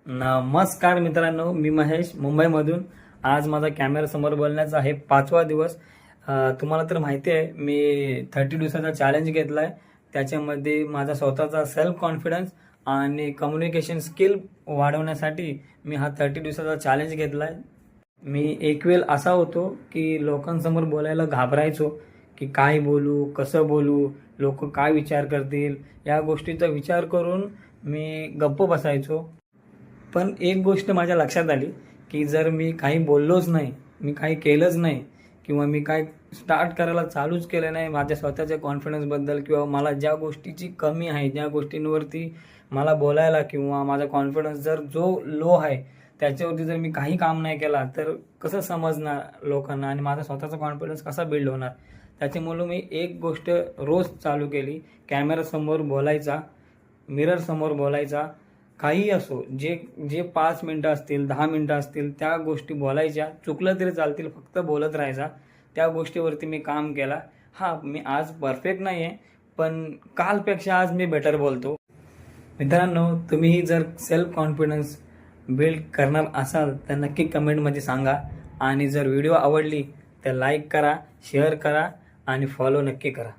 नमस्कार मित्रांनो, मी महेश मुंबईमधून. आज माझा कॅमेरासमोर बोलण्याचा आहे 5वा दिवस. तुम्हाला तर माहिती आहे मी 30 दिवसाचा चॅलेंज घेतला आहे. त्याच्यामध्ये माझा स्वतःचा सेल्फ कॉन्फिडन्स आणि कम्युनिकेशन स्किल वाढवण्यासाठी मी हा 30 दिवसाचा चॅलेंज घेतला आहे. मी एक वेळ असा होतो की लोकांसमोर बोलायला घाबरायचो की काय बोलू, कसं बोलू, लोक काय विचार करतील, या गोष्टीचा विचार करून मी गप्प बसायचो. पण एक गोष्ट माझ्या लक्षात आली की जर मी काही बोललोच नाही, मी काही केलंच नाही किंवा मी काय स्टार्ट करायला चालूच केलं नाही माझ्या स्वतःच्या कॉन्फिडन्सबद्दल, किंवा मला ज्या गोष्टीची कमी आहे, ज्या गोष्टींवरती मला बोलायला किंवा माझा कॉन्फिडन्स जर जो लो आहे त्याच्यावरती जर मी काही काम नाही केला, तर कसं समजणार लोकांना आणि माझा स्वतःचा कॉन्फिडन्स कसा बिल्ड होणार. त्याच्यामुळे मी एक गोष्ट रोज चालू केली, कॅमेरासमोर बोलायचा, मिररसमोर बोलायचा. काहीही असो, जे जे 5 मिनटं असतील, 10 मिनटं असतील, त्या गोष्टी बोलायच्या. चुकलं तरी चालतील, फक्त बोलत राहायचा. त्या गोष्टीवरती मी काम केला. हां, मी आज परफेक्ट नाही आहे, पण कालपेक्षा आज मी बेटर बोलतो. मित्रांनो, तुम्हीही जर सेल्फ कॉन्फिडन्स बिल्ड करणार असाल तर नक्की कमेंटमध्ये सांगा. आणि जर व्हिडिओ आवडली तर लाईक करा, शेअर करा आणि फॉलो नक्की करा.